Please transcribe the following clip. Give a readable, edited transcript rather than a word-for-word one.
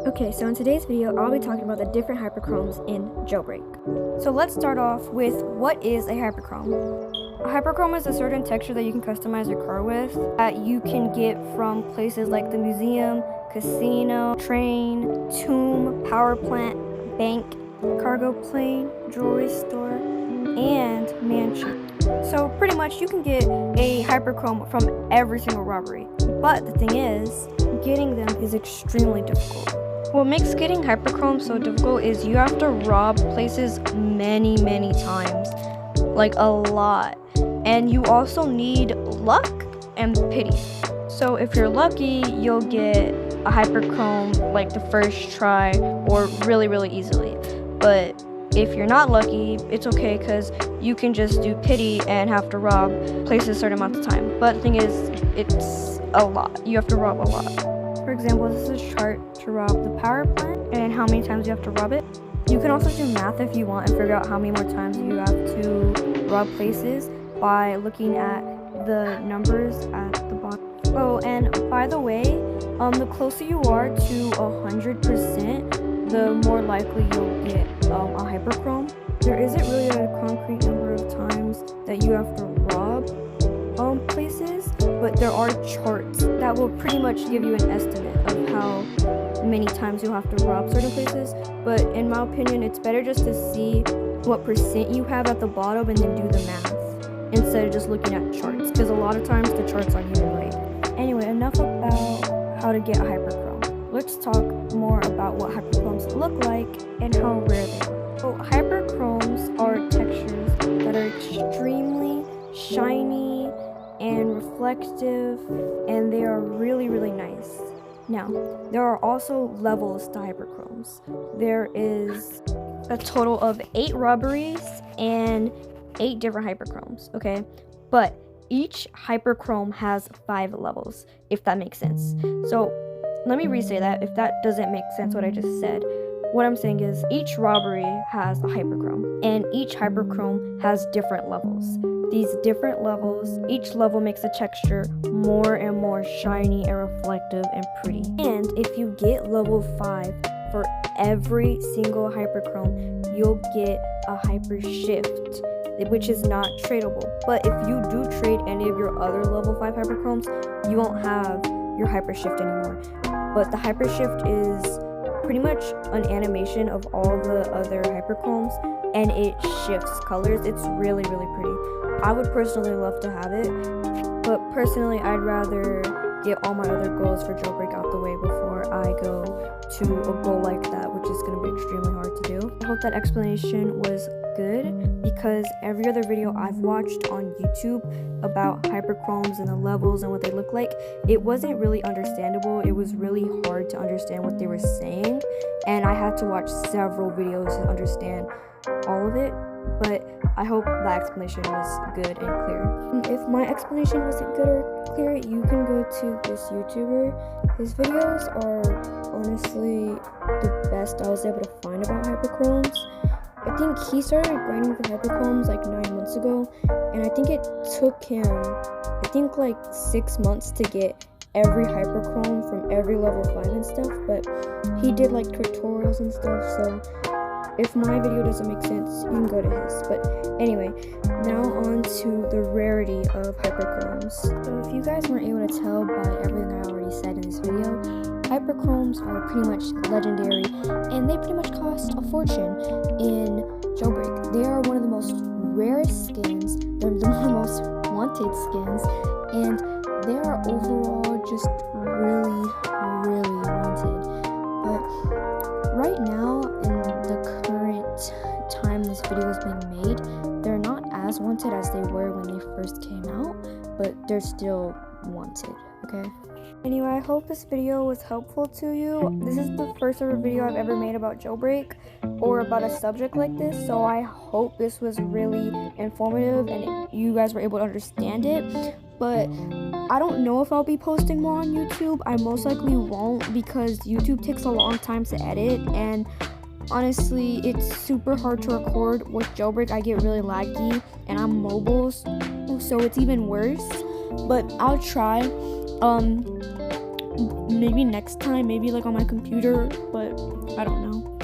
Okay, so in today's video, I'll be talking about the different hyperchromes in jailbreak. So let's start off with what is a hyperchrome. A hyperchrome is a certain texture that you can customize your car with that you can get from places like the museum, casino, train, tomb, power plant, bank, cargo plane, jewelry store, and mansion. So pretty much you can get a hyperchrome from every single robbery. But the thing is, getting them is extremely difficult. What makes getting hyperchrome so difficult is you have to rob places many times, like a lot. And you also need luck and pity. So if you're lucky, you'll get a hyperchrome like the first try or really easily. But if you're not lucky, it's okay because you can just do pity and have to rob places a certain amount of time. But the thing is, it's a lot. You have to rob a lot. For example, this is a chart to rob the power plant and how many times you have to rob it. You can also do math if you want and figure out how many more times you have to rob places by looking at the numbers at the bottom. Oh, and by the way, the closer you are to 100%, the more likely you'll get a hyperchrome. There isn't really a concrete number of times that you have to rob places, but there are charts that will pretty much give you an estimate of how many times you'll have to rob certain places. But in my opinion, it's better just to see what percent you have at the bottom and then do the math instead of just looking at charts, because a lot of times the charts aren't even right. Anyway, enough about how to get a hyperchrome. Let's talk more about what hyperchromes look like and how rare they are. So hyperchromes are textures that are extremely shiny and reflective, and they are really nice. Now, there are also levels to hyperchromes. There is a total of 8 robberies and 8 different hyperchromes, okay? But each hyperchrome has 5 levels, if that makes sense. So let me re-say that if that doesn't make sense what I just said. What I'm saying is each robbery has a hyperchrome, and each hyperchrome has different levels. These different levels, each level makes the texture more and more shiny and reflective and pretty. And if you get level 5 for every single hyperchrome, you'll get a hyper shift, which is not tradable. But if you do trade any of your other level 5 hyperchromes, you won't have your hyper shift anymore. But the hyper shift is pretty much an animation of all the other hyperchromes, and it shifts colors. It's really pretty. I would personally love to have it, but personally I'd rather get all my other goals for jailbreak out the way before I go to a goal like that, which is going to be extremely hard to do. I hope that explanation was good, because every other video I've watched on YouTube about hyperchromes and the levels and what they look like, it wasn't really understandable. It was really hard to understand what they were saying, and I had to watch several videos to understand all of it. But I hope that explanation was good and clear. And if my explanation wasn't good or clear, you can go to this YouTuber. His videos are honestly the best I was able to find about hyperchromes. I think he started grinding for hyperchromes like 9 months ago, and I think it took him, like 6 months to get every hyperchrome from every level 5 and stuff, but he did like tutorials and stuff, so if my video doesn't make sense, you can go to his. But anyway, now on to the rarity of hyperchromes. So if you guys weren't able to tell by everything I already said in this video, hyperchromes are pretty much legendary, and they pretty much cost a fortune in jailbreak. They are one of the most rarest skins, they're one of the most wanted skins, and they are overall just really wanted. But right now, in the current time this video is being made, they're not as wanted as they were when they first came out, but they're still wanted, okay? Anyway, I hope this video was helpful to you. This is the first ever video I've ever made about jailbreak or about a subject like this, so I hope this was really informative and you guys were able to understand it. But I don't know if I'll be posting more on YouTube. I most likely won't, because YouTube takes a long time to edit, and honestly, it's super hard to record. With jailbreak, I get really laggy, and I'm mobile, so it's even worse. But I'll try. maybe next time, maybe like on my computer, but I don't know.